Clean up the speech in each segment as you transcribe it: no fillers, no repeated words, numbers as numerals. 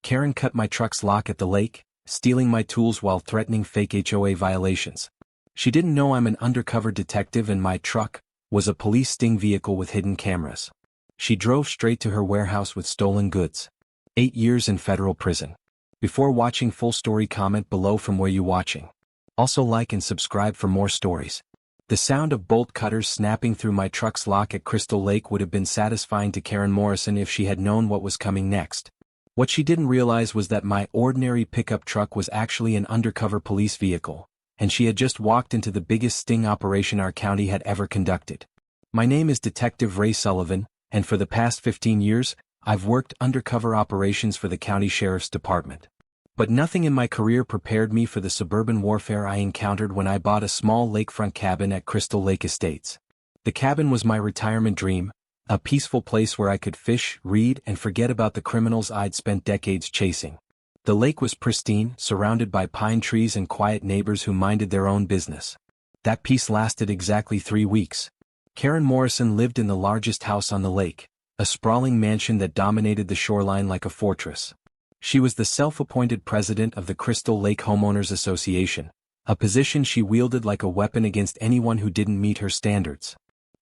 Karen cut my truck's lock at the lake, stealing my tools while threatening fake HOA violations. She didn't know I'm an undercover detective and my truck was a police sting vehicle with hidden cameras. She drove straight to her warehouse with stolen goods. 8 years in federal prison. Before watching full story, comment below from where you watching. Also like and subscribe for more stories. The sound of bolt cutters snapping through my truck's lock at Crystal Lake would have been satisfying to Karen Morrison if she had known what was coming next. What she didn't realize was that my ordinary pickup truck was actually an undercover police vehicle, and she had just walked into the biggest sting operation our county had ever conducted. My name is Detective Ray Sullivan, and for the past 15 years, I've worked undercover operations for the county sheriff's department. But nothing in my career prepared me for the suburban warfare I encountered when I bought a small lakefront cabin at Crystal Lake Estates. The cabin was my retirement dream, a peaceful place where I could fish, read, and forget about the criminals I'd spent decades chasing. The lake was pristine, surrounded by pine trees and quiet neighbors who minded their own business. That peace lasted exactly 3 weeks. Karen Morrison lived in the largest house on the lake, a sprawling mansion that dominated the shoreline like a fortress. She was the self-appointed president of the Crystal Lake Homeowners Association, a position she wielded like a weapon against anyone who didn't meet her standards.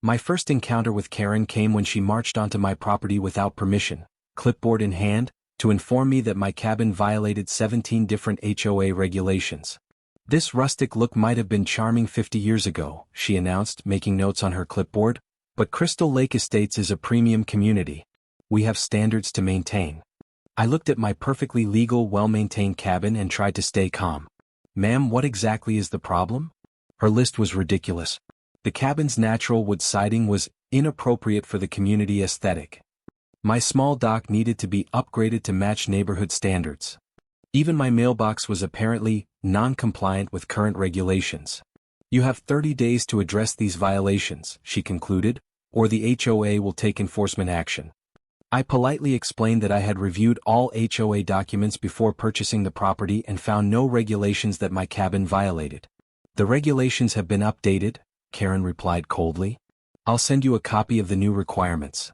My first encounter with Karen came when she marched onto my property without permission, clipboard in hand, to inform me that my cabin violated 17 different HOA regulations. This rustic look might have been charming 50 years ago, she announced, making notes on her clipboard, but Crystal Lake Estates is a premium community. We have standards to maintain. I looked at my perfectly legal, well-maintained cabin and tried to stay calm. Ma'am, what exactly is the problem? Her list was ridiculous. The cabin's natural wood siding was inappropriate for the community aesthetic. My small dock needed to be upgraded to match neighborhood standards. Even my mailbox was apparently non-compliant with current regulations. You have 30 days to address these violations, she concluded, or the HOA will take enforcement action. I politely explained that I had reviewed all HOA documents before purchasing the property and found no regulations that my cabin violated. The regulations have been updated, Karen replied coldly. I'll send you a copy of the new requirements.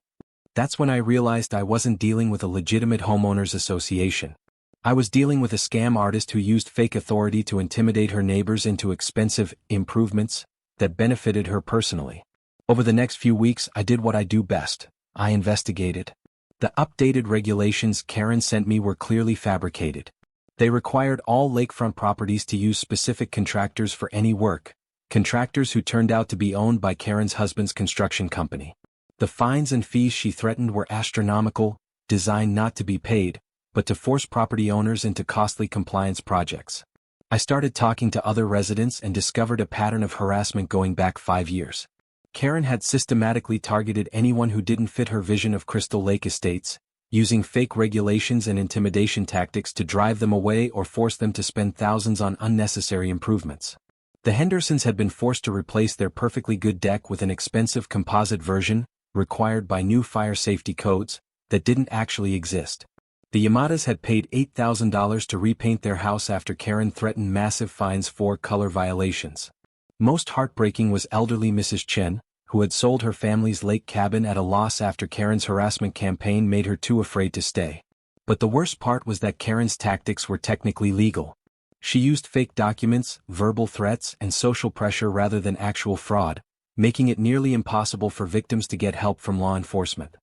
That's when I realized I wasn't dealing with a legitimate homeowners association. I was dealing with a scam artist who used fake authority to intimidate her neighbors into expensive improvements that benefited her personally. Over the next few weeks, I did what I do best. I investigated. The updated regulations Karen sent me were clearly fabricated. They required all lakefront properties to use specific contractors for any work, contractors who turned out to be owned by Karen's husband's construction company. The fines and fees she threatened were astronomical, designed not to be paid, but to force property owners into costly compliance projects. I started talking to other residents and discovered a pattern of harassment going back 5 years. Karen had systematically targeted anyone who didn't fit her vision of Crystal Lake Estates, using fake regulations and intimidation tactics to drive them away or force them to spend thousands on unnecessary improvements. The Hendersons had been forced to replace their perfectly good deck with an expensive composite version, required by new fire safety codes, that didn't actually exist. The Yamadas had paid $8,000 to repaint their house after Karen threatened massive fines for color violations. Most heartbreaking was elderly Mrs. Chen, who had sold her family's lake cabin at a loss after Karen's harassment campaign made her too afraid to stay. But the worst part was that Karen's tactics were technically legal. She used fake documents, verbal threats, and social pressure rather than actual fraud, making it nearly impossible for victims to get help from law enforcement.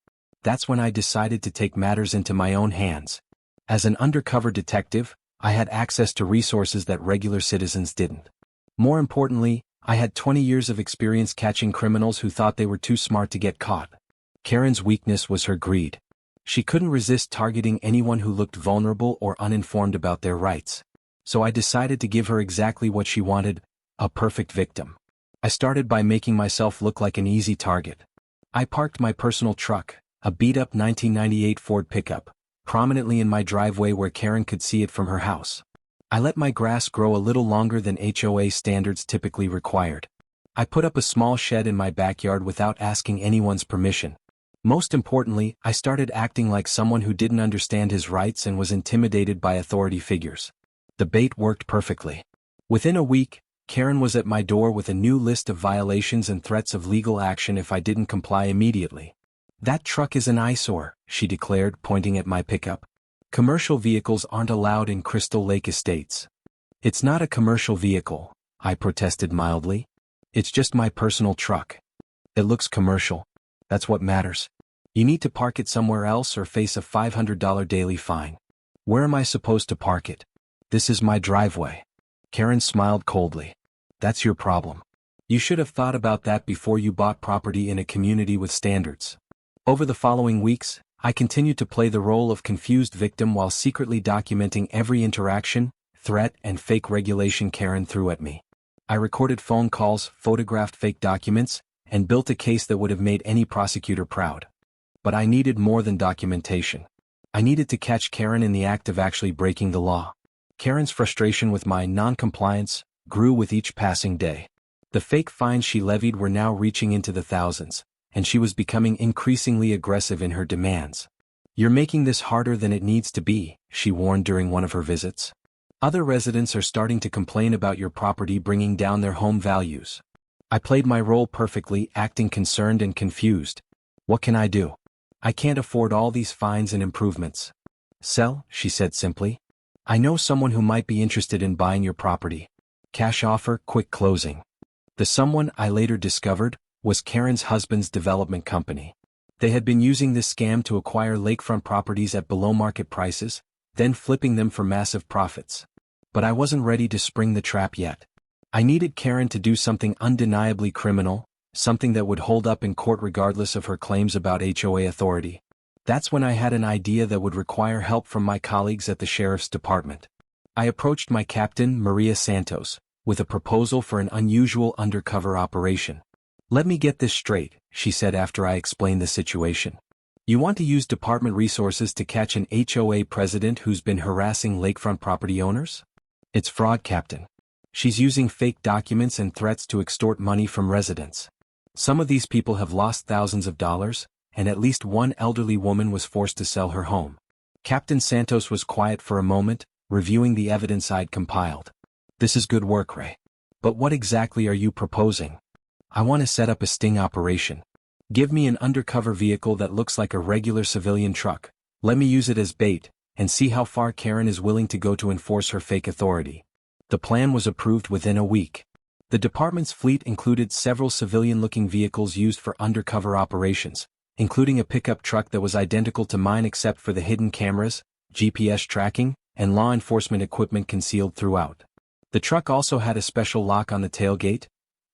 That's when I decided to take matters into my own hands. As an undercover detective, I had access to resources that regular citizens didn't. More importantly, I had 20 years of experience catching criminals who thought they were too smart to get caught. Karen's weakness was her greed. She couldn't resist targeting anyone who looked vulnerable or uninformed about their rights. So I decided to give her exactly what she wanted, a perfect victim. I started by making myself look like an easy target. I parked my personal truck, a beat-up 1998 Ford pickup, prominently in my driveway where Karen could see it from her house. I let my grass grow a little longer than HOA standards typically required. I put up a small shed in my backyard without asking anyone's permission. Most importantly, I started acting like someone who didn't understand his rights and was intimidated by authority figures. The bait worked perfectly. Within a week, Karen was at my door with a new list of violations and threats of legal action if I didn't comply immediately. "That truck is an eyesore," she declared, pointing at my pickup. Commercial vehicles aren't allowed in Crystal Lake Estates. It's not a commercial vehicle, I protested mildly. It's just my personal truck. It looks commercial. That's what matters. You need to park it somewhere else or face a $500 daily fine. Where am I supposed to park it? This is my driveway. Karen smiled coldly. That's your problem. You should have thought about that before you bought property in a community with standards. Over the following weeks, I continued to play the role of confused victim while secretly documenting every interaction, threat, and fake regulation Karen threw at me. I recorded phone calls, photographed fake documents, and built a case that would have made any prosecutor proud. But I needed more than documentation. I needed to catch Karen in the act of actually breaking the law. Karen's frustration with my non-compliance grew with each passing day. The fake fines she levied were now reaching into the thousands, and she was becoming increasingly aggressive in her demands. You're making this harder than it needs to be, she warned during one of her visits. Other residents are starting to complain about your property bringing down their home values. I played my role perfectly, acting concerned and confused. What can I do? I can't afford all these fines and improvements. Sell, she said simply. I know someone who might be interested in buying your property. Cash offer, quick closing. The someone, I later discovered, was Karen's husband's development company. They had been using this scam to acquire lakefront properties at below-market prices, then flipping them for massive profits. But I wasn't ready to spring the trap yet. I needed Karen to do something undeniably criminal, something that would hold up in court regardless of her claims about HOA authority. That's when I had an idea that would require help from my colleagues at the sheriff's department. I approached my captain, Maria Santos, with a proposal for an unusual undercover operation. Let me get this straight, she said after I explained the situation. You want to use department resources to catch an HOA president who's been harassing lakefront property owners? It's fraud, Captain. She's using fake documents and threats to extort money from residents. Some of these people have lost thousands of dollars, and at least one elderly woman was forced to sell her home. Captain Santos was quiet for a moment, reviewing the evidence I'd compiled. This is good work, Ray. But what exactly are you proposing? I want to set up a sting operation. Give me an undercover vehicle that looks like a regular civilian truck. Let me use it as bait, and see how far Karen is willing to go to enforce her fake authority. The plan was approved within a week. The department's fleet included several civilian-looking vehicles used for undercover operations, including a pickup truck that was identical to mine except for the hidden cameras, GPS tracking, and law enforcement equipment concealed throughout. The truck also had a special lock on the tailgate,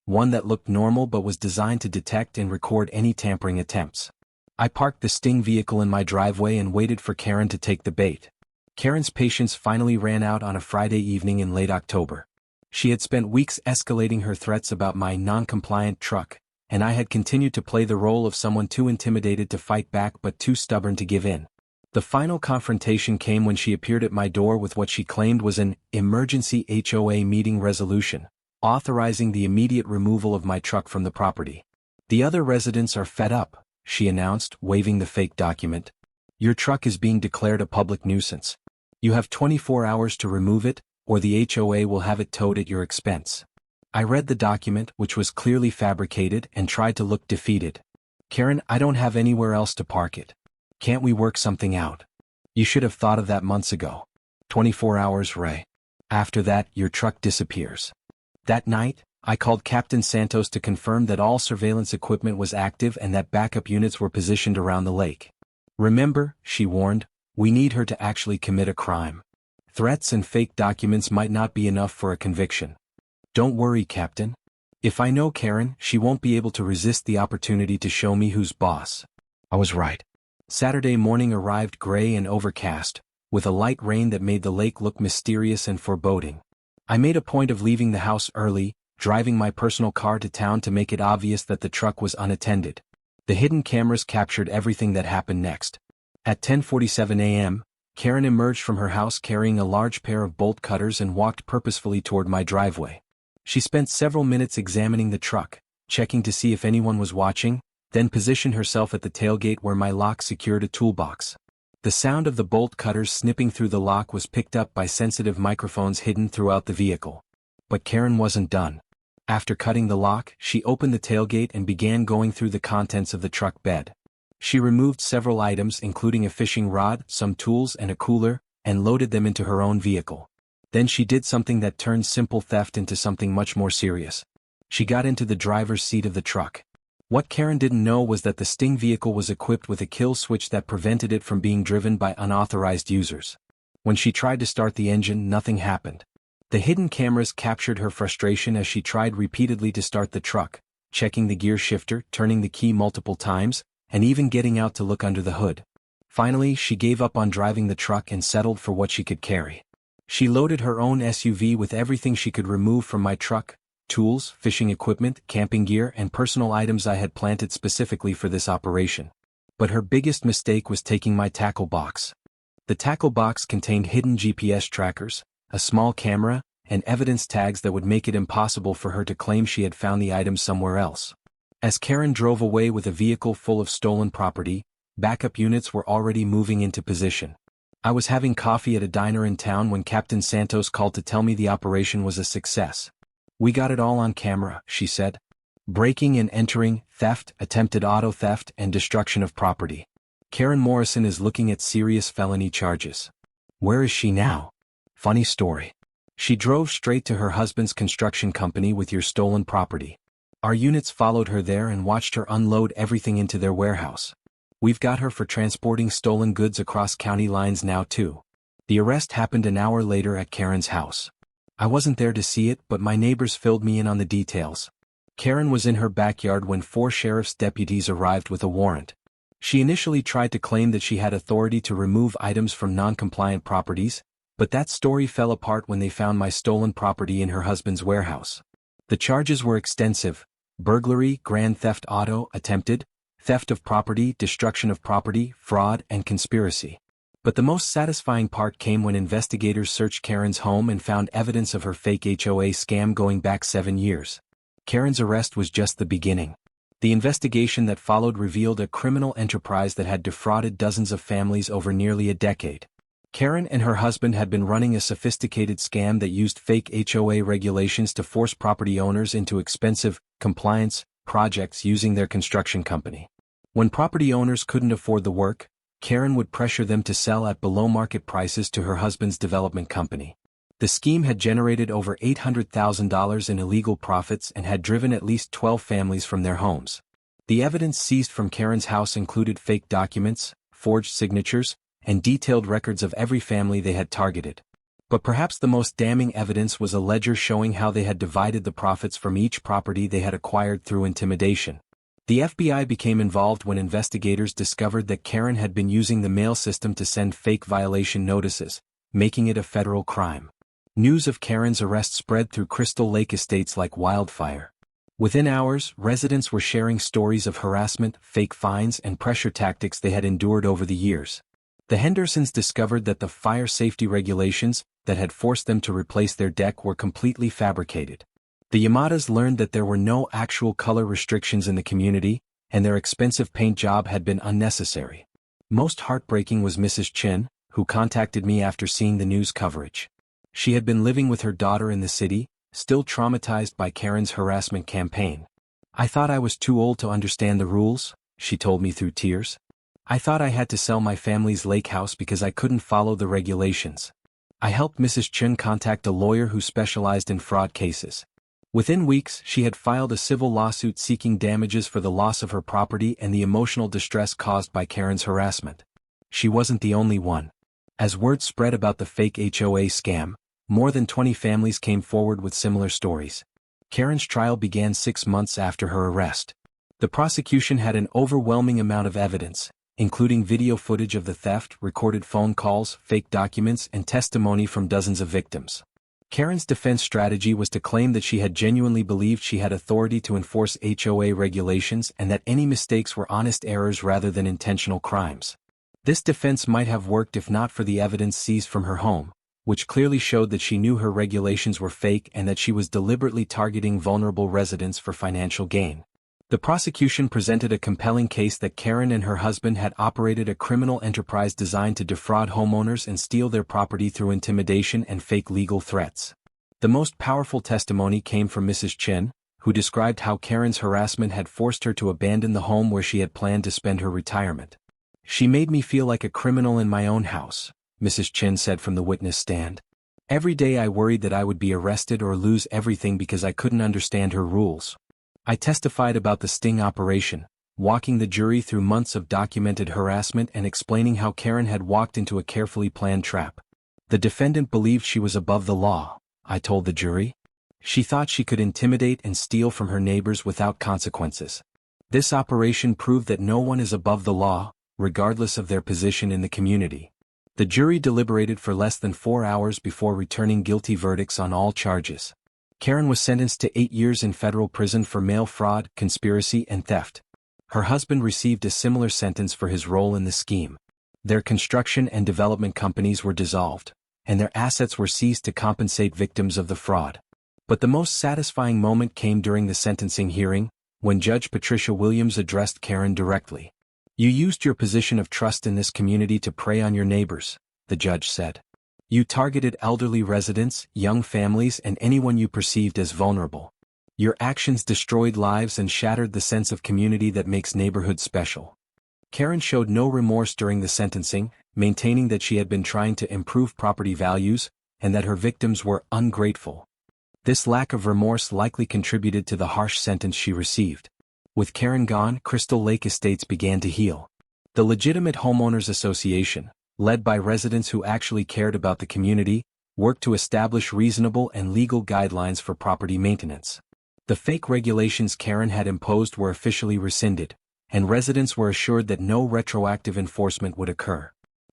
one that looked normal but was designed to detect and record any tampering attempts. I parked the Sting vehicle in my driveway and waited for Karen to take the bait. Karen's patience finally ran out on a Friday evening in late October. She had spent weeks escalating her threats about my non-compliant truck, and I had continued to play the role of someone too intimidated to fight back but too stubborn to give in. The final confrontation came when she appeared at my door with what she claimed was an emergency HOA meeting resolution, authorizing the immediate removal of my truck from the property. The other residents are fed up, she announced, waving the fake document. Your truck is being declared a public nuisance. You have 24 hours to remove it, or the HOA will have it towed at your expense. I read the document, which was clearly fabricated, and tried to look defeated. Karen, I don't have anywhere else to park it. Can't we work something out? You should have thought of that months ago. 24 hours, Ray. After that, your truck disappears. That night, I called Captain Santos to confirm that all surveillance equipment was active and that backup units were positioned around the lake. Remember, she warned, we need her to actually commit a crime. Threats and fake documents might not be enough for a conviction. Don't worry, Captain. If I know Karen, she won't be able to resist the opportunity to show me who's boss. I was right. Saturday morning arrived gray and overcast, with a light rain that made the lake look mysterious and foreboding. I made a point of leaving the house early, driving my personal car to town to make it obvious that the truck was unattended. The hidden cameras captured everything that happened next. At 10:47 a.m., Karen emerged from her house carrying a large pair of bolt cutters and walked purposefully toward my driveway. She spent several minutes examining the truck, checking to see if anyone was watching, then positioned herself at the tailgate where my lock secured a toolbox. The sound of the bolt cutters snipping through the lock was picked up by sensitive microphones hidden throughout the vehicle. But Karen wasn't done. After cutting the lock, she opened the tailgate and began going through the contents of the truck bed. She removed several items including a fishing rod, some tools and a cooler, and loaded them into her own vehicle. Then she did something that turned simple theft into something much more serious. She got into the driver's seat of the truck. What Karen didn't know was that the Sting vehicle was equipped with a kill switch that prevented it from being driven by unauthorized users. When she tried to start the engine, nothing happened. The hidden cameras captured her frustration as she tried repeatedly to start the truck, checking the gear shifter, turning the key multiple times, and even getting out to look under the hood. Finally, she gave up on driving the truck and settled for what she could carry. She loaded her own SUV with everything she could remove from my truck: tools, fishing equipment, camping gear, and personal items I had planted specifically for this operation. But her biggest mistake was taking my tackle box. The tackle box contained hidden GPS trackers, a small camera, and evidence tags that would make it impossible for her to claim she had found the items somewhere else. As Karen drove away with a vehicle full of stolen property, backup units were already moving into position. I was having coffee at a diner in town when Captain Santos called to tell me the operation was a success. "We got it all on camera," she said. "Breaking and entering, theft, attempted auto theft, and destruction of property. Karen Morrison is looking at serious felony charges." Where is she now? Funny story. She drove straight to her husband's construction company with your stolen property. Our units followed her there and watched her unload everything into their warehouse. We've got her for transporting stolen goods across county lines now too. The arrest happened an hour later at Karen's house. I wasn't there to see it, but my neighbors filled me in on the details. Karen was in her backyard when 4 sheriff's deputies arrived with a warrant. She initially tried to claim that she had authority to remove items from non-compliant properties, but that story fell apart when they found my stolen property in her husband's warehouse. The charges were extensive: burglary, grand theft auto, attempted, theft of property, destruction of property, fraud, and conspiracy. But the most satisfying part came when investigators searched Karen's home and found evidence of her fake HOA scam going back 7 years. Karen's arrest was just the beginning. The investigation that followed revealed a criminal enterprise that had defrauded dozens of families over nearly a decade. Karen and her husband had been running a sophisticated scam that used fake HOA regulations to force property owners into expensive compliance projects using their construction company. When property owners couldn't afford the work, Karen would pressure them to sell at below-market prices to her husband's development company. The scheme had generated over $800,000 in illegal profits and had driven at least 12 families from their homes. The evidence seized from Karen's house included fake documents, forged signatures, and detailed records of every family they had targeted. But perhaps the most damning evidence was a ledger showing how they had divided the profits from each property they had acquired through intimidation. The FBI became involved when investigators discovered that Karen had been using the mail system to send fake violation notices, making it a federal crime. News of Karen's arrest spread through Crystal Lake estates like wildfire. Within hours, residents were sharing stories of harassment, fake fines, and pressure tactics they had endured over the years. The Hendersons discovered that the fire safety regulations that had forced them to replace their deck were completely fabricated. The Yamadas learned that there were no actual color restrictions in the community, and their expensive paint job had been unnecessary. Most heartbreaking was Mrs. Chin, who contacted me after seeing the news coverage. She had been living with her daughter in the city, still traumatized by Karen's harassment campaign. "I thought I was too old to understand the rules," she told me through tears. "I thought I had to sell my family's lake house because I couldn't follow the regulations." I helped Mrs. Chun contact a lawyer who specialized in fraud cases. Within weeks, she had filed a civil lawsuit seeking damages for the loss of her property and the emotional distress caused by Karen's harassment. She wasn't the only one. As word spread about the fake HOA scam, more than 20 families came forward with similar stories. Karen's trial began 6 months after her arrest. The prosecution had an overwhelming amount of evidence, including video footage of the theft, recorded phone calls, fake documents, and testimony from dozens of victims. Karen's defense strategy was to claim that she had genuinely believed she had authority to enforce HOA regulations and that any mistakes were honest errors rather than intentional crimes. This defense might have worked if not for the evidence seized from her home, which clearly showed that she knew her regulations were fake and that she was deliberately targeting vulnerable residents for financial gain. The prosecution presented a compelling case that Karen and her husband had operated a criminal enterprise designed to defraud homeowners and steal their property through intimidation and fake legal threats. The most powerful testimony came from Mrs. Chin, who described how Karen's harassment had forced her to abandon the home where she had planned to spend her retirement. "She made me feel like a criminal in my own house," Mrs. Chin said from the witness stand. "Every day I worried that I would be arrested or lose everything because I couldn't understand her rules." I testified about the sting operation, walking the jury through months of documented harassment and explaining how Karen had walked into a carefully planned trap. "The defendant believed she was above the law," I told the jury. "She thought she could intimidate and steal from her neighbors without consequences. This operation proved that no one is above the law, regardless of their position in the community." The jury deliberated for less than 4 hours before returning guilty verdicts on all charges. Karen was sentenced to 8 years in federal prison for mail fraud, conspiracy, and theft. Her husband received a similar sentence for his role in the scheme. Their construction and development companies were dissolved, and their assets were seized to compensate victims of the fraud. But the most satisfying moment came during the sentencing hearing, when Judge Patricia Williams addressed Karen directly. "You used your position of trust in this community to prey on your neighbors," the judge said. "You targeted elderly residents, young families, and anyone you perceived as vulnerable. Your actions destroyed lives and shattered the sense of community that makes neighborhoods special." Karen showed no remorse during the sentencing, maintaining that she had been trying to improve property values, and that her victims were ungrateful. This lack of remorse likely contributed to the harsh sentence she received. With Karen gone, Crystal Lake Estates began to heal. The Legitimate Homeowners Association, led by residents who actually cared about the community, worked to establish reasonable and legal guidelines for property maintenance. The fake regulations Karen had imposed were officially rescinded, and residents were assured that no retroactive enforcement would occur.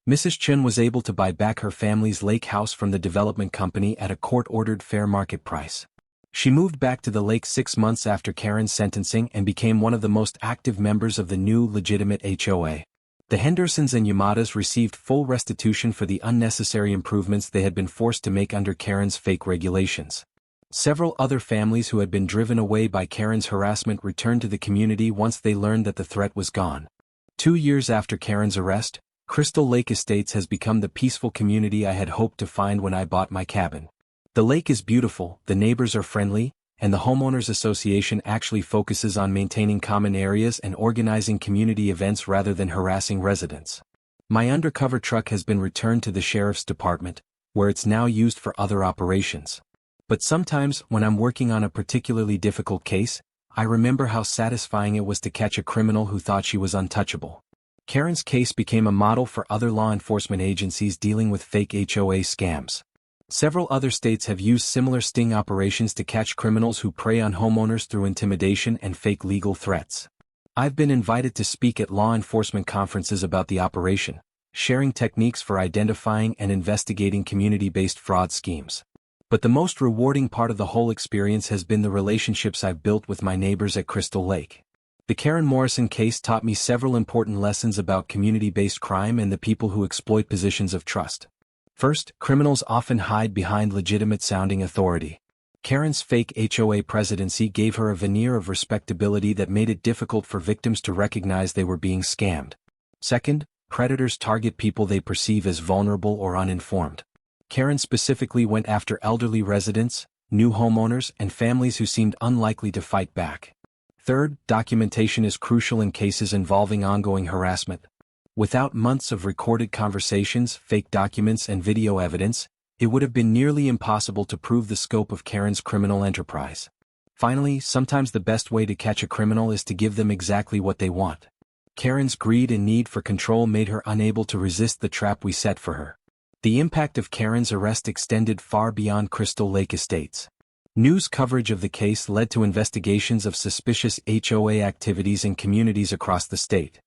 Mrs. Chun was able to buy back her family's lake house from the development company at a court-ordered fair market price. She moved back to the lake 6 months after Karen's sentencing and became one of the most active members of the new legitimate HOA. The Hendersons and Yamadas received full restitution for the unnecessary improvements they had been forced to make under Karen's fake regulations. Several other families who had been driven away by Karen's harassment returned to the community once they learned that the threat was gone. 2 years after Karen's arrest, Crystal Lake Estates has become the peaceful community I had hoped to find when I bought my cabin. The lake is beautiful, the neighbors are friendly, and the Homeowners Association actually focuses on maintaining common areas and organizing community events rather than harassing residents. My undercover truck has been returned to the Sheriff's Department, where it's now used for other operations. But sometimes, when I'm working on a particularly difficult case, I remember how satisfying it was to catch a criminal who thought she was untouchable. Karen's case became a model for other law enforcement agencies dealing with fake HOA scams. Several other states have used similar sting operations to catch criminals who prey on homeowners through intimidation and fake legal threats. I've been invited to speak at law enforcement conferences about the operation, sharing techniques for identifying and investigating community-based fraud schemes. But the most rewarding part of the whole experience has been the relationships I've built with my neighbors at Crystal Lake. The Karen Morrison case taught me several important lessons about community-based crime and the people who exploit positions of trust. First, criminals often hide behind legitimate-sounding authority. Karen's fake HOA presidency gave her a veneer of respectability that made it difficult for victims to recognize they were being scammed. Second, predators target people they perceive as vulnerable or uninformed. Karen specifically went after elderly residents, new homeowners, and families who seemed unlikely to fight back. Third, documentation is crucial in cases involving ongoing harassment. Without months of recorded conversations, fake documents, and video evidence, it would have been nearly impossible to prove the scope of Karen's criminal enterprise. Finally, sometimes the best way to catch a criminal is to give them exactly what they want. Karen's greed and need for control made her unable to resist the trap we set for her. The impact of Karen's arrest extended far beyond Crystal Lake Estates. News coverage of the case led to investigations of suspicious HOA activities in communities across the state.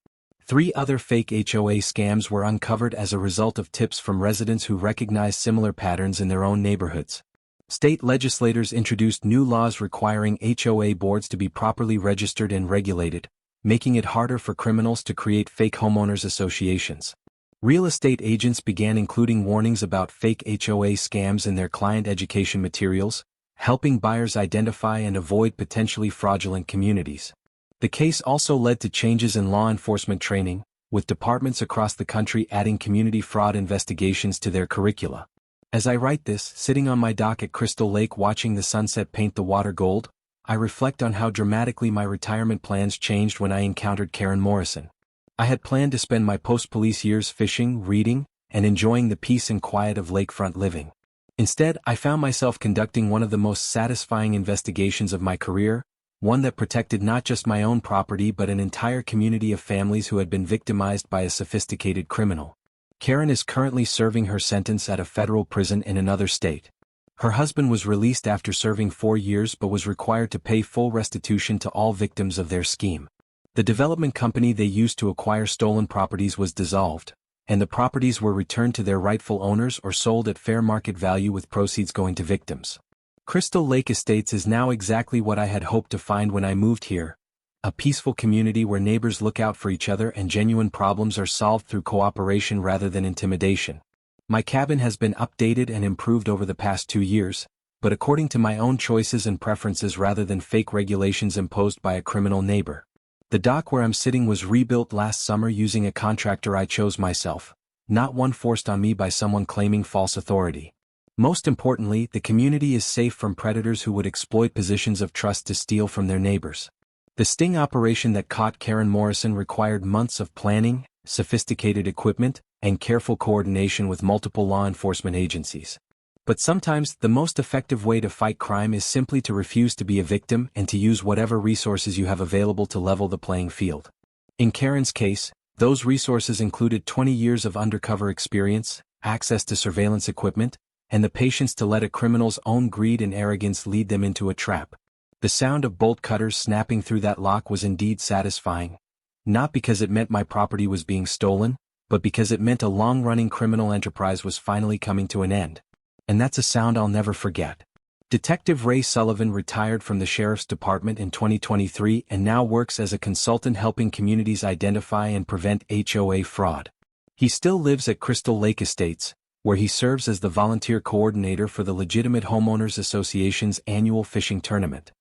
3 other fake HOA scams were uncovered as a result of tips from residents who recognized similar patterns in their own neighborhoods. State legislators introduced new laws requiring HOA boards to be properly registered and regulated, making it harder for criminals to create fake homeowners associations. Real estate agents began including warnings about fake HOA scams in their client education materials, helping buyers identify and avoid potentially fraudulent communities. The case also led to changes in law enforcement training, with departments across the country adding community fraud investigations to their curricula. As I write this, sitting on my dock at Crystal Lake watching the sunset paint the water gold, I reflect on how dramatically my retirement plans changed when I encountered Karen Morrison. I had planned to spend my post-police years fishing, reading, and enjoying the peace and quiet of lakefront living. Instead, I found myself conducting one of the most satisfying investigations of my career, one that protected not just my own property but an entire community of families who had been victimized by a sophisticated criminal. Karen is currently serving her sentence at a federal prison in another state. Her husband was released after serving 4 years but was required to pay full restitution to all victims of their scheme. The development company they used to acquire stolen properties was dissolved, and the properties were returned to their rightful owners or sold at fair market value with proceeds going to victims. Crystal Lake Estates is now exactly what I had hoped to find when I moved here, a peaceful community where neighbors look out for each other and genuine problems are solved through cooperation rather than intimidation. My cabin has been updated and improved over the past 2 years, but according to my own choices and preferences rather than fake regulations imposed by a criminal neighbor. The dock where I'm sitting was rebuilt last summer using a contractor I chose myself, not one forced on me by someone claiming false authority. Most importantly, the community is safe from predators who would exploit positions of trust to steal from their neighbors. The sting operation that caught Karen Morrison required months of planning, sophisticated equipment, and careful coordination with multiple law enforcement agencies. But sometimes, the most effective way to fight crime is simply to refuse to be a victim and to use whatever resources you have available to level the playing field. In Karen's case, those resources included 20 years of undercover experience, access to surveillance equipment, and the patience to let a criminal's own greed and arrogance lead them into a trap. The sound of bolt cutters snapping through that lock was indeed satisfying, not because it meant my property was being stolen, but because it meant a long-running criminal enterprise was finally coming to an end. And that's a sound I'll never forget. Detective Ray Sullivan retired from the Sheriff's Department in 2023 and now works as a consultant helping communities identify and prevent HOA fraud. He still lives at Crystal Lake Estates, where he serves as the volunteer coordinator for the Legitimate Homeowners Association's annual fishing tournament.